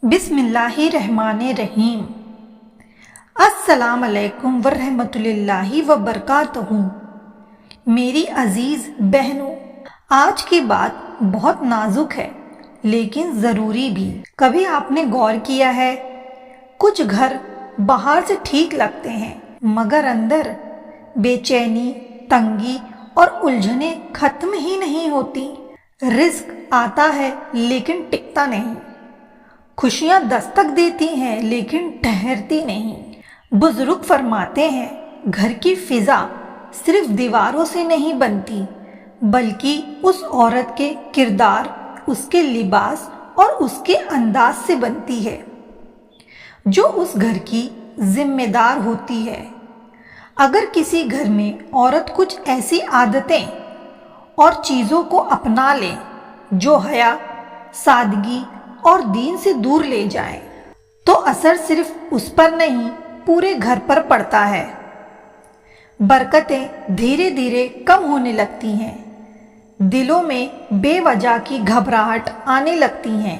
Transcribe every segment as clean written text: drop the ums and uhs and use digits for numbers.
بسم اللہ الرحمن الرحیم۔ السلام علیکم ورحمۃ اللہ وبرکاتہ۔ میری عزیز بہنوں، آج کی بات بہت نازک ہے لیکن ضروری بھی۔ کبھی آپ نے غور کیا ہے کچھ گھر باہر سے ٹھیک لگتے ہیں مگر اندر بے چینی، تنگی اور الجھنیں ختم ہی نہیں ہوتی۔ رزق آتا ہے لیکن ٹکتا نہیں، خوشیاں دستک دیتی ہیں لیکن ٹھہرتی نہیں۔ بزرگ فرماتے ہیں گھر کی فضا صرف دیواروں سے نہیں بنتی بلکہ اس عورت کے کردار، اس کے لباس اور اس کے انداز سے بنتی ہے جو اس گھر کی ذمہ دار ہوتی ہے۔ اگر کسی گھر میں عورت کچھ ایسی عادتیں اور چیزوں کو اپنا لے جو حیا، سادگی اور دین سے دور لے جائیں تو اثر صرف اس پر نہیں پورے گھر پر پڑتا ہے۔ برکتیں دھیرے دھیرے کم ہونے لگتی ہیں، دلوں میں بے وجہ کی گھبراہٹ آنے لگتی ہیں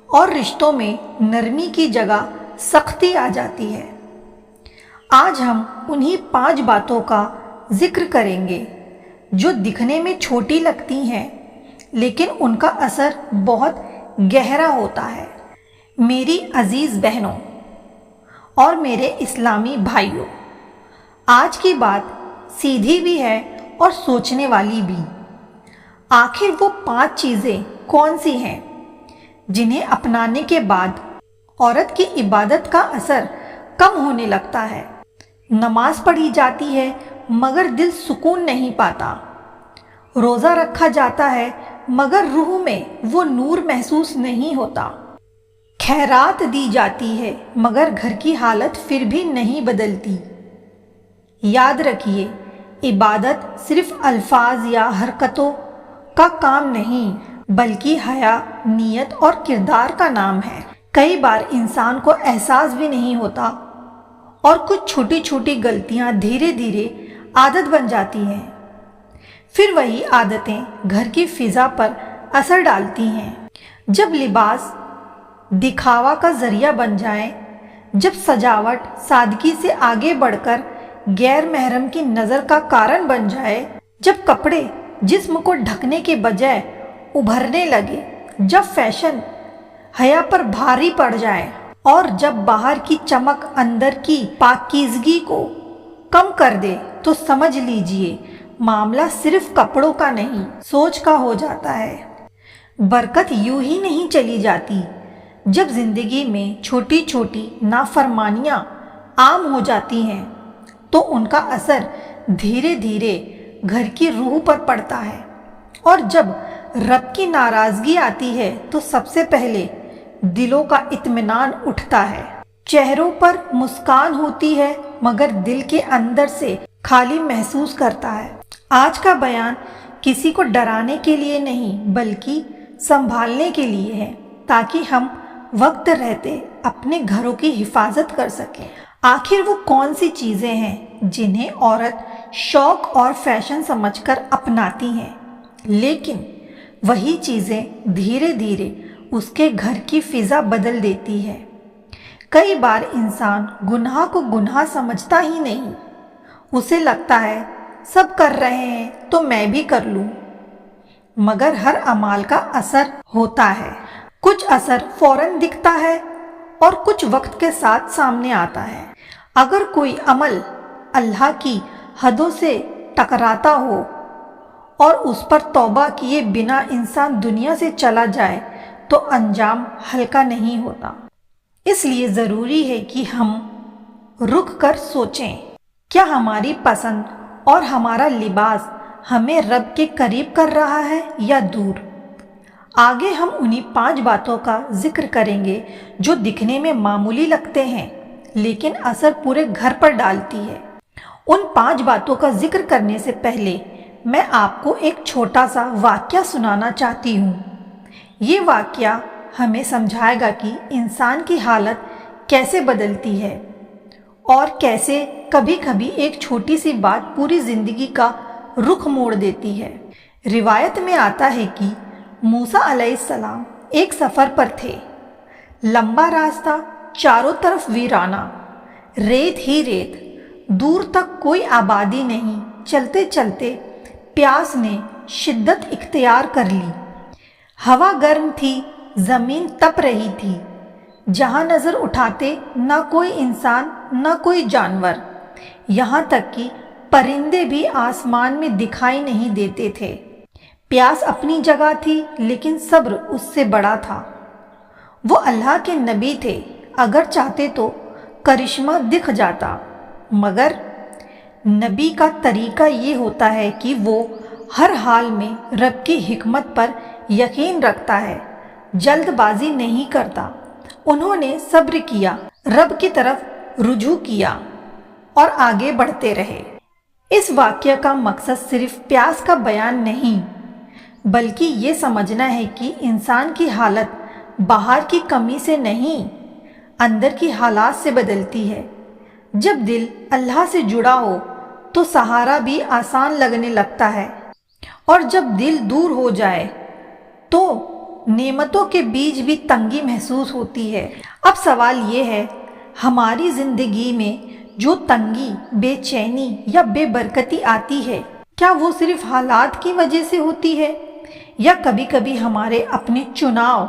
اور رشتوں میں نرمی کی جگہ سختی آ جاتی ہے۔ آج ہم انہی 5 باتوں کا ذکر کریں گے جو دکھنے میں چھوٹی لگتی ہیں لیکن ان کا اثر بہت گہرا ہوتا ہے۔ میری عزیز بہنوں اور میرے اسلامی بھائیوں، آج کی بات سیدھی بھی ہے اور سوچنے والی بھی۔ آخر وہ 5 چیزیں کون سی ہیں جنہیں اپنانے کے بعد عورت کی عبادت کا اثر کم ہونے لگتا ہے؟ نماز پڑھی جاتی ہے مگر دل سکون نہیں پاتا، روزہ رکھا جاتا ہے مگر روح میں وہ نور محسوس نہیں ہوتا، خیرات دی جاتی ہے مگر گھر کی حالت پھر بھی نہیں بدلتی۔ یاد رکھیے، عبادت صرف الفاظ یا حرکتوں کا کام نہیں بلکہ حیا، نیت اور کردار کا نام ہے۔ کئی بار انسان کو احساس بھی نہیں ہوتا اور کچھ چھوٹی چھوٹی غلطیاں دھیرے دھیرے عادت بن جاتی ہیں، پھر وہی عادتیں گھر کی فضا پر اثر ڈالتی ہیں۔ جب لباس دکھاوا کا ذریعہ بن جائے، جب سجاوٹ سادگی سے آگے بڑھ کر غیر محرم کی نظر کا کارن بن جائے، جب کپڑے جسم کو ڈھکنے کے بجائے ابھرنے لگے، جب فیشن حیا پر بھاری پڑ جائے اور جب باہر کی چمک اندر کی پاکیزگی کو کم کر دے تو سمجھ لیجئے معاملہ صرف کپڑوں کا نہیں، سوچ کا ہو جاتا ہے۔ برکت یوں ہی نہیں چلی جاتی۔ جب زندگی میں چھوٹی چھوٹی نافرمانیاں عام ہو جاتی ہیں تو ان کا اثر دھیرے دھیرے گھر کی روح پر پڑتا ہے، اور جب رب کی ناراضگی آتی ہے تو سب سے پہلے دلوں کا اطمینان اٹھتا ہے۔ چہروں پر مسکان ہوتی ہے مگر دل کے اندر سے خالی محسوس کرتا ہے۔ آج کا بیان کسی کو ڈرانے کے لیے نہیں بلکہ سنبھالنے کے لیے ہے تاکہ ہم وقت رہتے اپنے گھروں کی حفاظت کر سکیں۔ آخر وہ کون سی چیزیں ہیں جنہیں عورت شوق اور فیشن سمجھ کر اپناتی ہیں لیکن وہی چیزیں دھیرے دھیرے اس کے گھر کی فضا بدل دیتی ہے؟ کئی بار انسان گناہ کو گناہ سمجھتا ہی نہیں، اسے لگتا ہے سب کر رہے ہیں تو میں بھی کر لوں، مگر ہر عمل کا اثر ہوتا ہے۔ کچھ اثر فوراً دکھتا ہے اور کچھ وقت کے ساتھ سامنے آتا ہے۔ اگر کوئی عمل اللہ کی حدوں سے ٹکراتا ہو اور اس پر توبہ کیے بنا انسان دنیا سے چلا جائے تو انجام ہلکا نہیں ہوتا۔ اس لیے ضروری ہے کہ ہم رک کر سوچیں، کیا ہماری پسند اور ہمارا لباس ہمیں رب کے قریب کر رہا ہے یا دور؟ آگے ہم انہی 5 باتوں کا ذکر کریں گے جو دکھنے میں معمولی لگتے ہیں لیکن اثر پورے گھر پر ڈالتی ہے۔ ان 5 باتوں کا ذکر کرنے سے پہلے میں آپ کو ایک چھوٹا سا واقعہ سنانا چاہتی ہوں۔ یہ واقعہ ہمیں سمجھائے گا کہ انسان کی حالت کیسے بدلتی ہے اور کیسے کبھی کبھی ایک چھوٹی سی بات پوری زندگی کا رخ موڑ دیتی ہے۔ روایت میں آتا ہے کہ موسیٰ علیہ السلام ایک سفر پر تھے، लंबा रास्ता, चारों तरफ वीराना, रेत ही रेत, दूर तक कोई आबादी नहीं। चलते चलते प्यास ने शिद्दत इख्तियार कर ली। हवा गर्म थी, जमीन तप रही थी। जहां नजर उठाते ना कोई इंसान ना कोई जानवर, यहाँ तक कि परिंदे भी आसमान में दिखाई नहीं देते थे। प्यास अपनी जगह थी, लेकिन सब्र उससे बड़ा था। वो अल्लाह के नबी थे, अगर चाहते तो करिश्मा दिख जाता, मगर नबी का तरीका ये होता है कि वो हर हाल में रब की हिकमत पर यकीन रखता है, जल्दबाजी नहीं करता। उन्होंने सब्र किया, रब की तरफ रुजू किया और आगे बढ़ते रहे। इस वाक्य का मकसद सिर्फ प्यास का बयान नहीं, बल्कि ये समझना है कि इंसान की हालत बाहर की कमी से नहीं, अंदर की हालात से बदलती है। जब दिल अल्लाह से जुड़ा हो तो सहारा भी आसान लगने लगता है, और जब दिल दूर हो जाए तो नेमतों के बीच भी तंगी महसूस होती है। अब सवाल ये है, हमारी ज़िंदगी में जो तंगी, बेचैनी या बेबरकती आती है, क्या वो सिर्फ हालात की वजह से होती है, या कभी कभी हमारे अपने चुनाव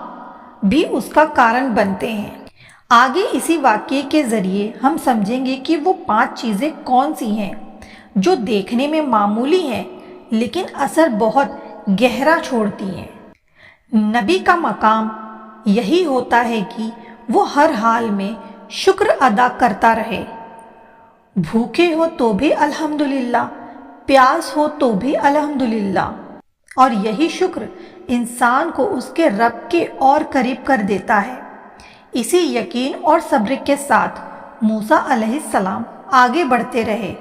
भी उसका कारण बनते हैं? आगे इसी वाक्य के ज़रिए हम समझेंगे कि वो 5 चीज़ें कौन सी हैं जो देखने में मामूली हैं लेकिन असर बहुत गहरा छोड़ती हैं। नबी का मकाम यही होता है कि वो हर हाल में शुक्र अदा करता रहे। भूखे हो तो भी अल्हम्दुलिल्लाह, प्यास हो तो भी अल्हम्दुलिल्लाह, और यही शुक्र इंसान को उसके रब के और करीब कर देता है। इसी यकीन और सब्र के साथ मूसा अलैहिस्सलाम आगे बढ़ते रहे।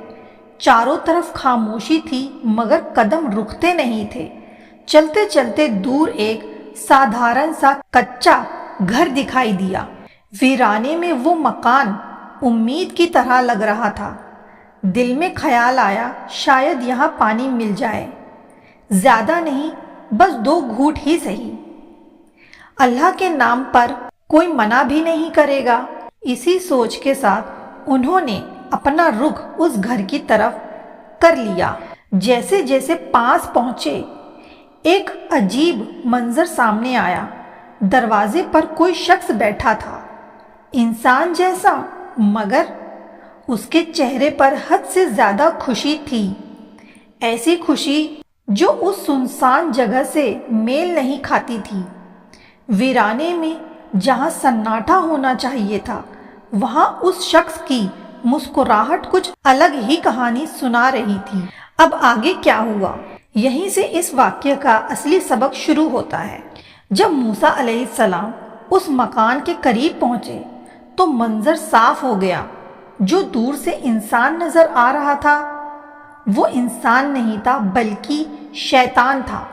चारों तरफ खामोशी थी, मगर कदम रुकते नहीं थे। चलते चलते दूर एक साधारण सा कच्चा घर दिखाई दिया। वीराने में वो मकान उम्मीद की तरह लग रहा था। दिल में ख्याल आया, शायद यहाँ पानी मिल जाए, ज्यादा नहीं, बस 2 घूंट ही सही। अल्लाह के नाम पर कोई मना भी नहीं करेगा। इसी सोच के साथ उन्होंने अपना रुख उस घर की तरफ कर लिया। जैसे जैसे पास पहुंचे, एक अजीब मंजर सामने आया। दरवाजे पर कोई शख्स बैठा था, इंसान जैसा, मगर उसके चेहरे पर हद से ज्यादा खुशी थी। ऐसी खुशी जो उस सुनसान जगह से मेल नहीं खाती थी। वीराने में जहां सन्नाटा होना चाहिए था, वहां उस शख्स की मुस्कुराहट कुछ अलग ही कहानी सुना रही थी। अब आगे क्या हुआ, यहीं से इस वाक्य का असली सबक शुरू होता है। जब मूसा अलैहिस्सलाम उस मकान के करीब पहुंचे तो मंजर साफ हो गया। जो दूर से इंसान नजर आ रहा था, वो इंसान नहीं था, बल्कि शैतान था।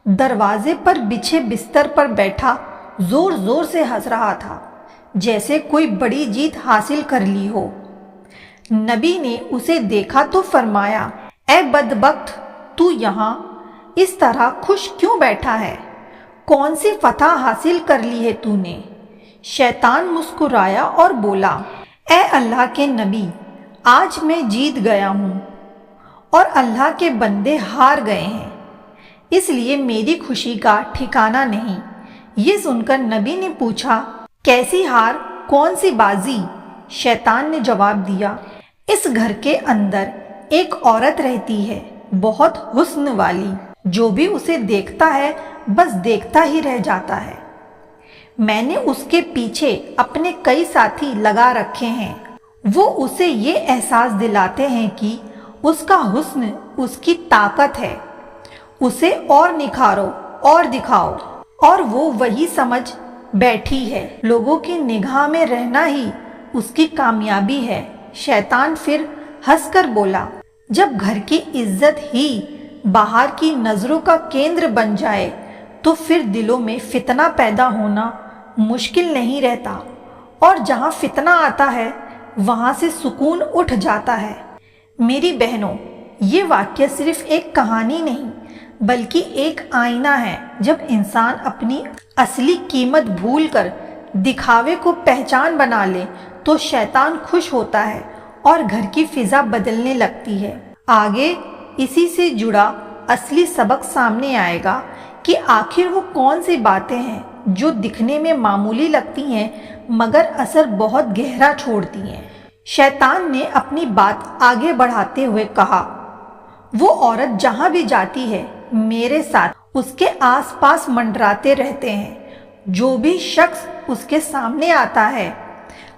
दरवाजे पर बिछे बिस्तर पर बैठा जोर जोर से हंस रहा था, जैसे कोई बड़ी जीत हासिल कर ली हो। नबी ने उसे देखा तो फरमाया, ऐ बदबख्त, तू यहाँ इस तरह खुश क्यों बैठा है? कौन सी फतह हासिल कर ली है तूने? शैतान मुस्कुराया और बोला, ऐ अल्लाह के नबी, आज मैं जीत गया हूँ और अल्लाह के बंदे हार गए हैं, इसलिए मेरी खुशी का ठिकाना नहीं। ये सुनकर नबी ने पूछा, कैसी हार, कौन सी बाजी? शैतान ने जवाब दिया, इस घर के अंदर एक औरत रहती है, बहुत हुस्न वाली। जो भी उसे देखता है बस देखता ही रह जाता है। मैंने उसके पीछे अपने कई साथी लगा रखे हैं। वो उसे ये एहसास दिलाते हैं कि उसका हुस्न उसकी ताकत है, उसे और निखारो और दिखाओ, और वो वही समझ बैठी है। लोगों की निगाह में रहना ही उसकी कामयाबी है। शैतान फिर हंसकर बोला, जब घर की इज्जत ही बाहर की नजरों का केंद्र बन जाए तो फिर दिलों में फितना पैदा होना मुश्किल नहीं रहता, और जहाँ फितना आता है वहाँ से सुकून उठ जाता है। मेरी बहनों, ये वाक्य सिर्फ एक कहानी नहीं बल्कि एक आईना है। जब इंसान अपनी असली कीमत भूलकर दिखावे को पहचान बना ले तो शैतान खुश होता है और घर की फिजा बदलने लगती है। आगे इसी से जुड़ा असली सबक सामने आएगा कि आखिर वो कौन सी बातें हैं जो दिखने में मामूली लगती हैं मगर असर बहुत गहरा छोड़ती हैं। शैतान ने अपनी बात आगे बढ़ाते हुए कहा, वो औरत जहाँ भी जाती है मेरे साथ उसके आसपास मंडराते रहते हैं। जो भी शख्स उसके सामने आता है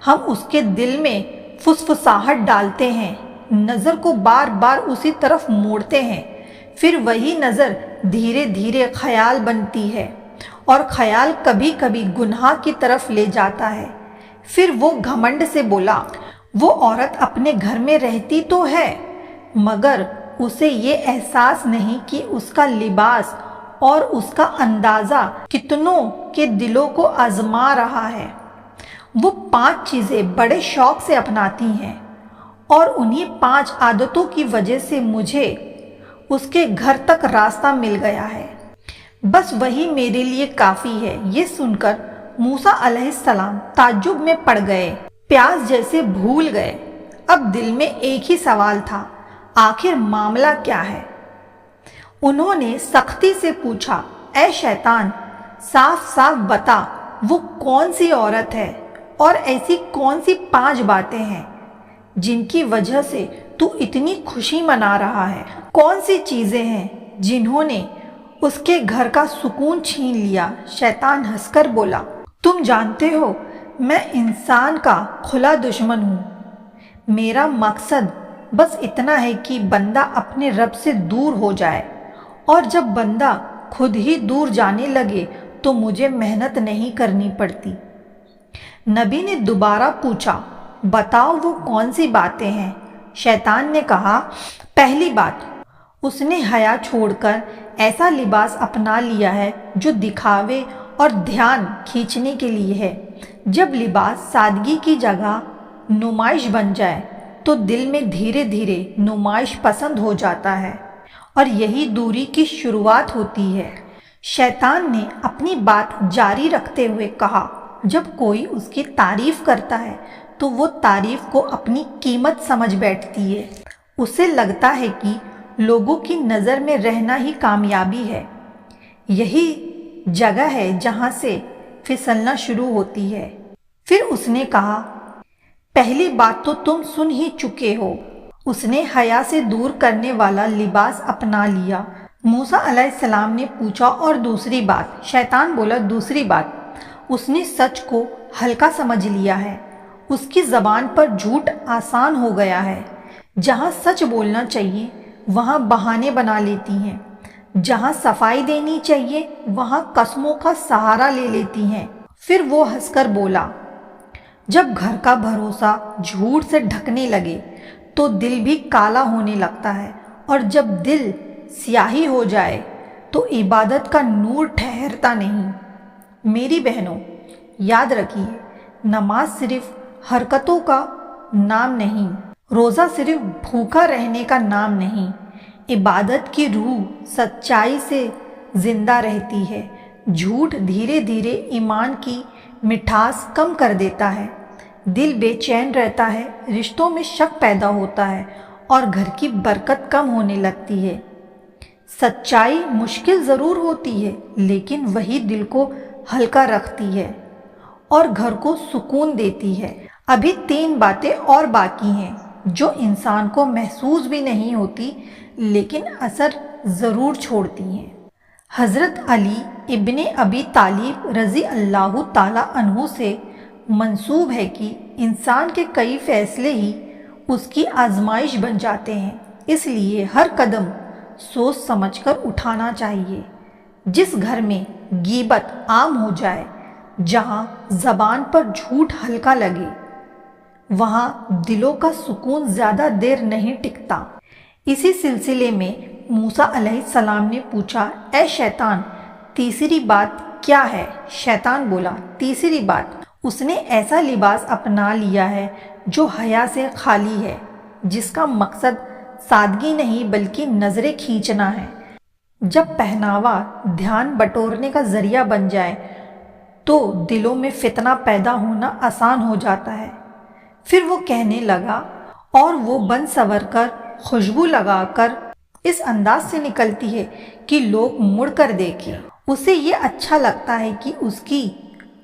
हम उसके दिल में फुसफुसाहट डालते हैं, नज़र को बार बार उसी तरफ मोड़ते हैं, फिर वही नज़र धीरे धीरे ख्याल बनती है और ख्याल कभी कभी गुनाह की तरफ ले जाता है। फिर वो घमंड से बोला, वो औरत अपने घर में रहती तो है मगर उसे ये एहसास नहीं कि उसका लिबास और उसका अंदाज़ा कितनों के दिलों को आजमा रहा है। वो 5 चीज़ें बड़े शौक से अपनाती हैं और उन्हीं 5 आदतों की वजह से मुझे उसके घर तक रास्ता मिल गया है। बस वही मेरे लिए काफ़ी है। ये सुनकर मूसा अलैहिस्सलाम ताज्जुब में पड़ गए, प्यास जैसे भूल गए। अब दिल में एक ही सवाल था, आखिर मामला क्या है? उन्होंने सख्ती से पूछा, ऐ शैतान, साफ साफ बता वो कौन सी औरत है और ऐसी कौन सी 5 बातें हैं जिनकी वजह से तू इतनी खुशी मना रहा है? कौन सी चीज़ें हैं जिन्होंने उसके घर का सुकून छीन लिया? शैतान हंसकर बोला, तुम जानते हो मैं इंसान का खुला दुश्मन हूँ। मेरा मकसद बस इतना है कि बंदा अपने रब से दूर हो जाए और जब बंदा खुद ही दूर जाने लगे तो मुझे मेहनत नहीं करनी पड़ती। नबी ने दोबारा पूछा, बताओ वो कौन सी बातें हैं? शैतान ने कहा, पहली बात, उसने हया छोड़कर ऐसा लिबास अपना लिया है जो दिखावे और ध्यान खींचने के लिए है। जब लिबास सादगी की जगह नुमाइश बन जाए तो दिल में धीरे धीरे नुमाइश पसंद हो जाता है और यही दूरी की शुरुआत होती है। शैतान ने अपनी बात जारी रखते हुए कहा, जब कोई उसकी तारीफ करता है तो वो तारीफ को अपनी कीमत समझ बैठती है। उसे लगता है कि लोगों की नज़र में रहना ही कामयाबी है। यही जगह है जहाँ से फिसलना शुरू होती है। फिर उसने कहा, पहली बात तो तुम सुन ही चुके हो, उसने हया से दूर करने वाला लिबास अपना लिया। मूसा अलैहिस्सलाम ने पूछा, और दूसरी बात? शैतान बोला, दूसरी बात, उसने सच को हल्का समझ लिया है। उसकी ज़बान पर झूठ आसान हो गया है। जहाँ सच बोलना चाहिए वहाँ बहाने बना लेती हैं, जहाँ सफाई देनी चाहिए वहाँ कस्मों का सहारा ले लेती हैं। फिर वो हंसकर बोला, जब घर का भरोसा झूठ से ढकने लगे तो दिल भी काला होने लगता है, और जब दिल स्याही हो जाए तो इबादत का नूर ठहरता नहीं। मेरी बहनों, याद रखिए, नमाज सिर्फ हरकतों का नाम नहीं, रोज़ा सिर्फ भूखा रहने का नाम नहीं। इबादत की रूह सच्चाई से ज़िंदा रहती है। झूठ धीरे धीरे ईमान की मिठास कम कर देता है, दिल बेचैन रहता है, रिश्तों में शक पैदा होता है और घर की बरकत कम होने लगती है। सच्चाई मुश्किल ज़रूर होती है लेकिन वही दिल को हल्का रखती है और घर को सुकून देती है। अभी 3 बातें और बाकी हैं जो इंसान को महसूस भी नहीं होती लेकिन असर ज़रूर छोड़ती हैं। हज़रत अली इब्ने अबी तालिब रज़ी अल्लाह ताला अन्हु से मंसूब है कि इंसान के कई फ़ैसले ही उसकी आजमाइश बन जाते हैं, इसलिए हर कदम सोच समझकर उठाना चाहिए। जिस घर में गीबत आम हो जाए, जहाँ ज़बान पर झूठ हल्का लगे, वहाँ दिलों का सुकून ज़्यादा देर नहीं टिकता। इसी सिलसिले में मूसा अलैहिस्सलाम ने पूछा, ऐ शैतान, तीसरी बात क्या है? शैतान बोला, तीसरी बात, उसने ऐसा लिबास अपना लिया है जो हया से खाली है, जिसका मकसद सादगी नहीं बल्कि नज़रें खींचना है। जब पहनावा ध्यान बटोरने का ज़रिया बन जाए تو دلوں میں فتنہ پیدا ہونا آسان ہو جاتا ہے۔ پھر وہ کہنے لگا، اور وہ بن سنور کر خوشبو لگا کر اس انداز سے نکلتی ہے کہ لوگ مڑ کر دیکھیں۔ اسے یہ اچھا لگتا ہے کہ اس کی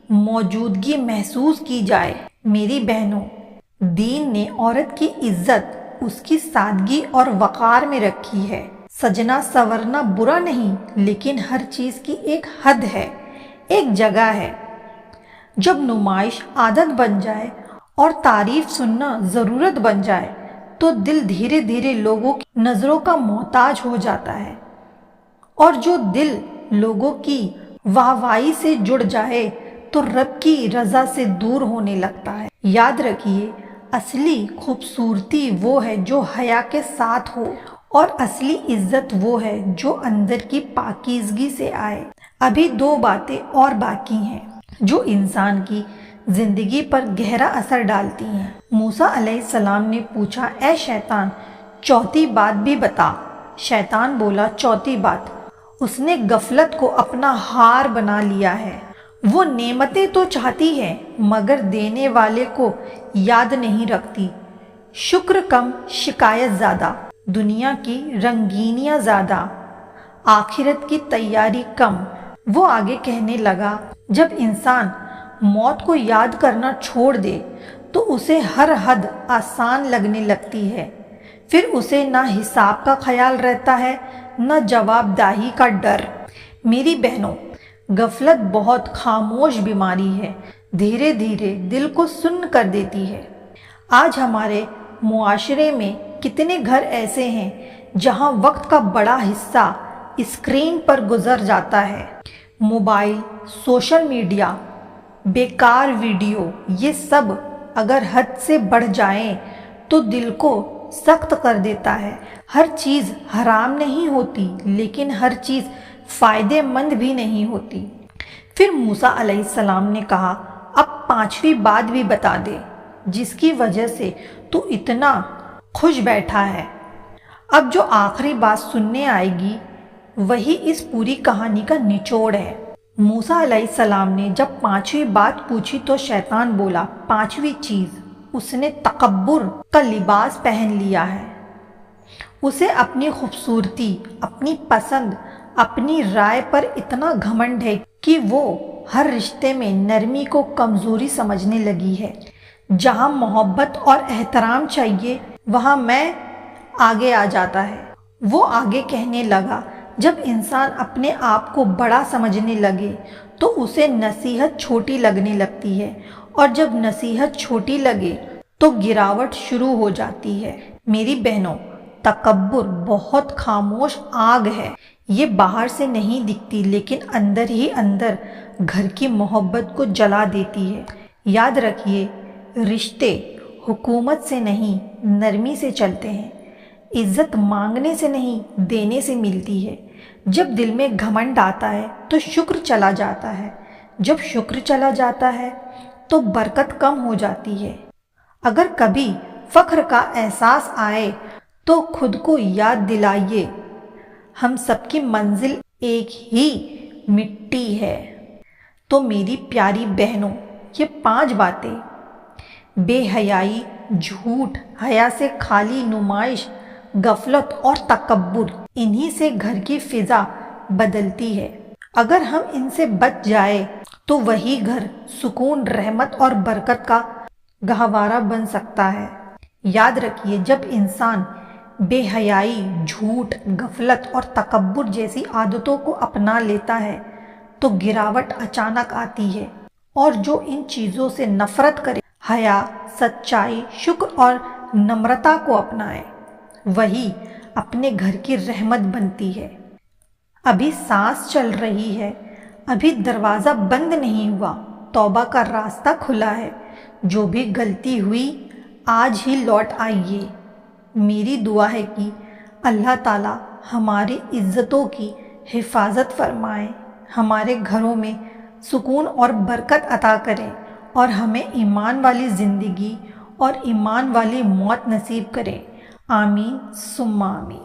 موجودگی محسوس کی جائے۔ میری بہنوں، دین نے عورت کی عزت اس کی سادگی اور وقار میں رکھی ہے۔ سجنا سنورنا برا نہیں، لیکن ہر چیز کی ایک حد ہے، ایک جگہ ہے۔ جب نمائش عادت بن جائے اور تعریف سننا ضرورت بن جائے تو دل دھیرے دھیرے لوگوں کی نظروں کا محتاج ہو جاتا ہے، اور جو دل لوگوں کی واہوائی سے جڑ جائے تو رب کی رضا سے دور ہونے لگتا ہے۔ یاد رکھیے، اصلی خوبصورتی وہ ہے جو حیا کے ساتھ ہو، اور اصلی عزت وہ ہے جو اندر کی پاکیزگی سے آئے۔ ابھی 2 باتیں اور باقی ہیں جو انسان کی زندگی پر گہرا اثر ڈالتی ہیں۔ موسیٰ علیہ السلام نے پوچھا، اے شیطان، چوتھی بات بھی بتا۔ شیطان بولا، چوتھی بات، اس نے غفلت کو اپنا ہار بنا لیا ہے۔ وہ نعمتیں تو چاہتی ہے مگر دینے والے کو یاد نہیں رکھتی۔ شکر کم، شکایت زیادہ، دنیا کی رنگینیاں زیادہ، آخرت کی تیاری کم۔ وہ آگے کہنے لگا، جب انسان موت کو یاد کرنا چھوڑ دے تو اسے ہر حد آسان لگنے لگتی ہے۔ پھر اسے نہ حساب کا خیال رہتا ہے، نہ جواب دہی کا ڈر۔ میری بہنوں، غفلت بہت خاموش بیماری ہے، دھیرے دھیرے دل کو سن کر دیتی ہے۔ آج ہمارے معاشرے میں کتنے گھر ایسے ہیں جہاں وقت کا بڑا حصہ اسکرین پر گزر جاتا ہے۔ موبائل، سوشل میڈیا، بیکار ویڈیو، یہ سب اگر حد سے بڑھ جائیں تو دل کو سخت کر دیتا ہے۔ ہر چیز حرام نہیں ہوتی، لیکن ہر چیز فائدے مند بھی نہیں ہوتی۔ پھر موسیٰ علیہ السلام نے کہا، اب 5ویں بات بھی بتا دے جس کی وجہ سے تو اتنا خوش بیٹھا ہے۔ اب جو آخری بات سننے آئے گی وہی اس پوری کہانی کا نچوڑ ہے۔ موسیٰ علیہ السلام نے جب 5ویں بات پوچھی تو شیطان بولا، 5ویں چیز، اس نے تکبر کا لباس پہن لیا ہے۔ اسے اپنی خوبصورتی، اپنی پسند، اپنی رائے پر اتنا گھمنڈ ہے کہ وہ ہر رشتے میں نرمی کو کمزوری سمجھنے لگی ہے۔ جہاں محبت اور احترام چاہیے وہاں میں آگے آ جاتا ہے۔ وہ آگے کہنے لگا، جب انسان اپنے آپ کو بڑا سمجھنے لگے تو اسے نصیحت چھوٹی لگنے لگتی ہے، اور جب نصیحت چھوٹی لگے تو گراوٹ شروع ہو جاتی ہے۔ میری بہنوں، تکبر بہت خاموش آگ ہے۔ یہ باہر سے نہیں دکھتی لیکن اندر ہی اندر گھر کی محبت کو جلا دیتی ہے۔ یاد رکھیے، رشتے حکومت سے نہیں نرمی سے چلتے ہیں۔ عزت مانگنے سے نہیں دینے سے ملتی ہے۔ جب دل میں گھمنڈ آتا ہے تو شکر چلا جاتا ہے، جب شکر چلا جاتا ہے تو برکت کم ہو جاتی ہے۔ اگر کبھی فخر کا احساس آئے تو خود کو یاد دلائیے، ہم سب کی منزل ایک ہی مٹی ہے۔ تو میری پیاری بہنوں، یہ 5 باتیں، بے حیائی، جھوٹ، حیا سے خالی نمائش، غفلت اور تکبر، انہی سے گھر کی فضا بدلتی ہے۔ اگر ہم ان سے بچ جائے تو وہی گھر سکون، رحمت اور برکت کا گہوارہ بن سکتا ہے۔ یاد رکھیے، جب انسان بے حیائی، جھوٹ، غفلت اور تکبر جیسی عادتوں کو اپنا لیتا ہے تو گراوٹ اچانک آتی ہے، اور جو ان چیزوں سے نفرت کرے، حیا، سچائی، شکر اور نمرتا کو اپنائے، وہی اپنے گھر کی رحمت بنتی ہے۔ ابھی سانس چل رہی ہے، ابھی دروازہ بند نہیں ہوا، توبہ کا راستہ کھلا ہے۔ جو بھی غلطی ہوئی آج ہی لوٹ آئیے۔ میری دعا ہے کہ اللہ تعالیٰ ہماری عزتوں کی حفاظت فرمائے، ہمارے گھروں میں سکون اور برکت عطا کرے، اور ہمیں ایمان والی زندگی اور ایمان والی موت نصیب کرے۔ آمین ثم آمین۔